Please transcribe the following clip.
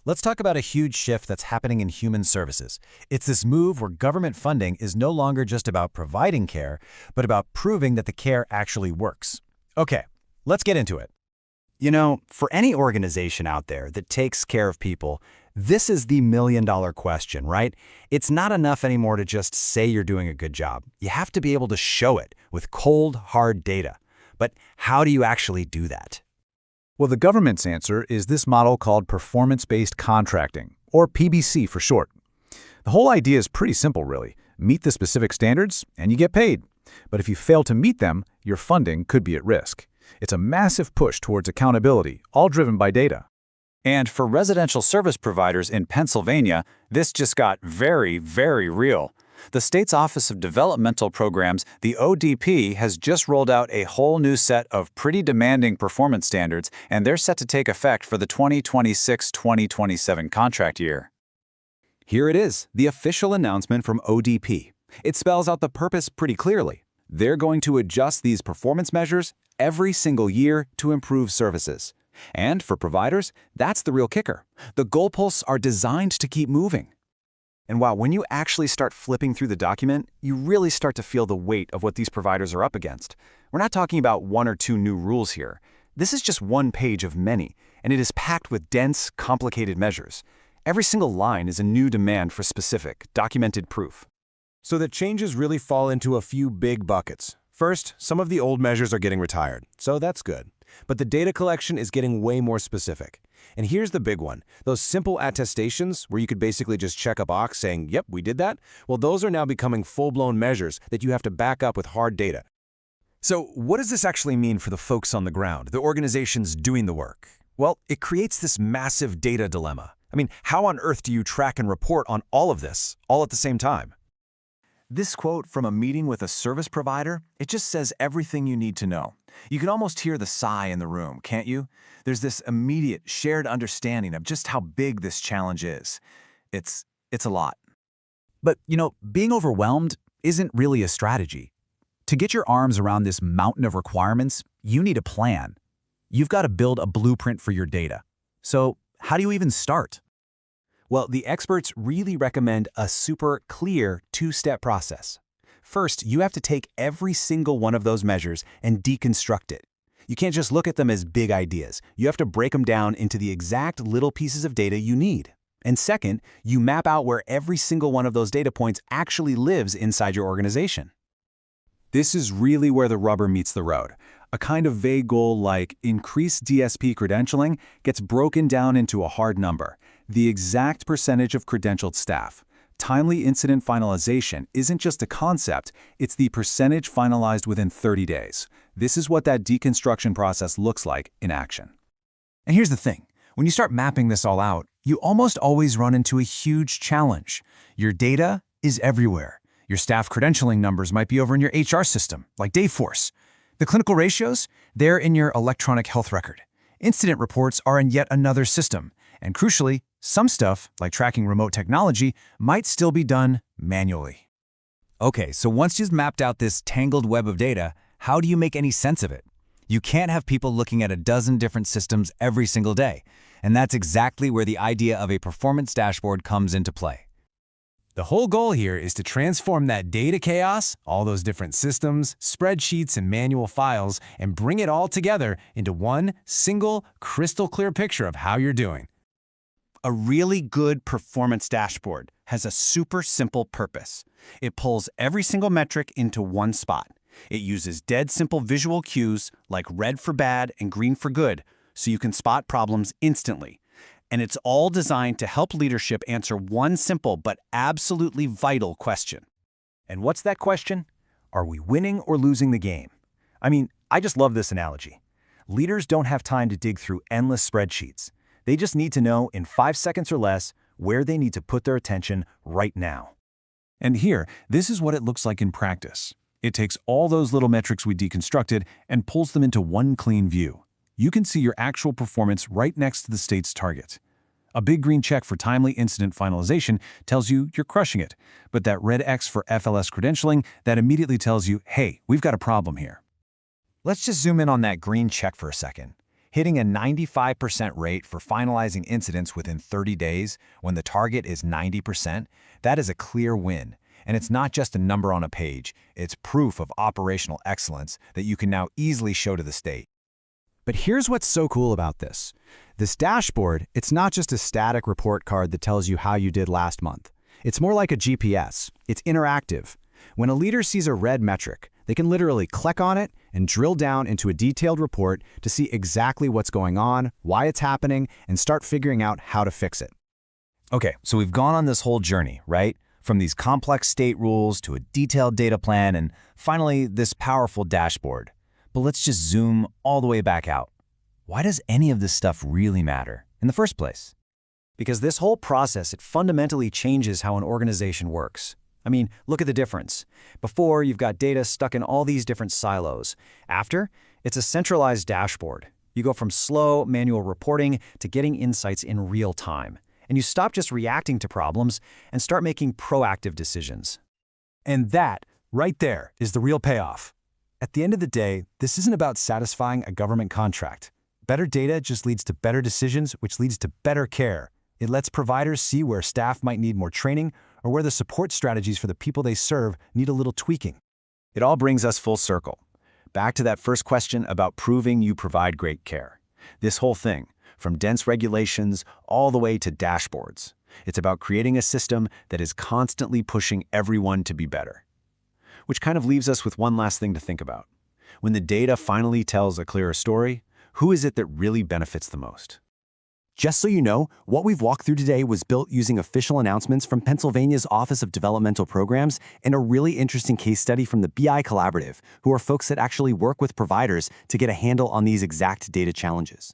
Let's talk about a huge shift that's happening in human services. It's this move where government funding is no longer just about providing care, but about proving that the care actually works. Okay, let's get into it. You know, for any organization out there that takes care of people, this is the million-dollar question, right? It's not enough anymore to just say you're doing a good job. You have to be able to show it with cold, hard data. But how do you actually do that? Well, the government's answer is this model called performance-based contracting, or PBC for short. The whole idea is pretty simple, really. Meet the specific standards, and you get paid. But if you fail to meet them, your funding could be at risk. It's a massive push towards accountability, all driven by data. And for residential service providers in Pennsylvania, this just got very, very real. The state's Office of Developmental Programs, the ODP, has just rolled out a whole new set of pretty demanding performance standards, and they're set to take effect for the 2026-2027 contract year. Here it is, the official announcement from ODP. It spells out the purpose pretty clearly. They're going to adjust these performance measures every single year to improve services. And for providers, that's the real kicker. The goalposts are designed to keep moving. And wow, when you actually start flipping through the document, you really start to feel the weight of what these providers are up against. We're not talking about one or two new rules here. This is just one page of many, and it is packed with dense, complicated measures. Every single line is a new demand for specific, documented proof. So the changes really fall into a few big buckets. First, some of the old measures are getting retired, so that's good. But the data collection is getting way more specific. And here's the big one. Those simple attestations, where you could basically just check a box saying, yep, we did that, well, those are now becoming full-blown measures that you have to back up with hard data. So what does this actually mean for the folks on the ground, the organizations doing the work? Well, it creates this massive data dilemma. I mean, how on earth do you track and report on all of this, all at the same time? This quote from a meeting with a service provider, it just says everything you need to know. You can almost hear the sigh in the room, can't you? There's this immediate shared understanding of just how big this challenge is. It's a lot. But, you know, being overwhelmed isn't really a strategy. To get your arms around this mountain of requirements, you need a plan. You've got to build a blueprint for your data. So, how do you even start? Well, the experts really recommend a super clear two-step process. First, you have to take every single one of those measures and deconstruct it. You can't just look at them as big ideas. You have to break them down into the exact little pieces of data you need. And second, you map out where every single one of those data points actually lives inside your organization. This is really where the rubber meets the road. A kind of vague goal like increase DSP credentialing gets broken down into a hard number, the exact percentage of credentialed staff. Timely incident finalization isn't just a concept, it's the percentage finalized within 30 days. This is what that deconstruction process looks like in action. And here's the thing. When you start mapping this all out, you almost always run into a huge challenge. Your data is everywhere. Your staff credentialing numbers might be over in your HR system, like Dayforce. The clinical ratios, they're in your electronic health record. Incident reports are in yet another system. And crucially, some stuff, like tracking remote technology, might still be done manually. Okay, so once you've mapped out this tangled web of data, how do you make any sense of it? You can't have people looking at a dozen different systems every single day. And that's exactly where the idea of a performance dashboard comes into play. The whole goal here is to transform that data chaos, all those different systems, spreadsheets, and manual files, and bring it all together into one single, crystal clear picture of how you're doing. A really good performance dashboard has a super simple purpose. It pulls every single metric into one spot. It uses dead simple visual cues like red for bad and green for good, so you can spot problems instantly. And it's all designed to help leadership answer one simple but absolutely vital question. And what's that question? Are we winning or losing the game? I mean, I just love this analogy. Leaders don't have time to dig through endless spreadsheets. They just need to know in 5 seconds or less where they need to put their attention right now. And here, this is what it looks like in practice. It takes all those little metrics we deconstructed and pulls them into one clean view. You can see your actual performance right next to the state's target. A big green check for timely incident finalization tells you you're crushing it, but that red X for FLS credentialing, that immediately tells you, hey, we've got a problem here. Let's just zoom in on that green check for a second. Hitting a 95% rate for finalizing incidents within 30 days when the target is 90%, that is a clear win. And it's not just a number on a page, it's proof of operational excellence that you can now easily show to the state. But here's what's so cool about this. This dashboard, it's not just a static report card that tells you how you did last month. It's more like a GPS. It's interactive. When a leader sees a red metric, they can literally click on it and drill down into a detailed report to see exactly what's going on, why it's happening, and start figuring out how to fix it. Okay, so we've gone on this whole journey, right? From these complex state rules to a detailed data plan and finally this powerful dashboard. But let's just zoom all the way back out. Why does any of this stuff really matter in the first place? Because this whole process, it fundamentally changes how an organization works. I mean, look at the difference. Before, you've got data stuck in all these different silos. After, it's a centralized dashboard. You go from slow, manual reporting to getting insights in real time. And you stop just reacting to problems and start making proactive decisions. And that, right there, is the real payoff. At the end of the day, this isn't about satisfying a government contract. Better data just leads to better decisions, which leads to better care. It lets providers see where staff might need more training or where the support strategies for the people they serve need a little tweaking. It all brings us full circle. Back to that first question about proving you provide great care. This whole thing, from dense regulations all the way to dashboards, it's about creating a system that is constantly pushing everyone to be better. Which kind of leaves us with one last thing to think about. When the data finally tells a clearer story, who is it that really benefits the most? Just so you know, what we've walked through today was built using official announcements from Pennsylvania's Office of Developmental Programs and a really interesting case study from the BI Collaborative, who are folks that actually work with providers to get a handle on these exact data challenges.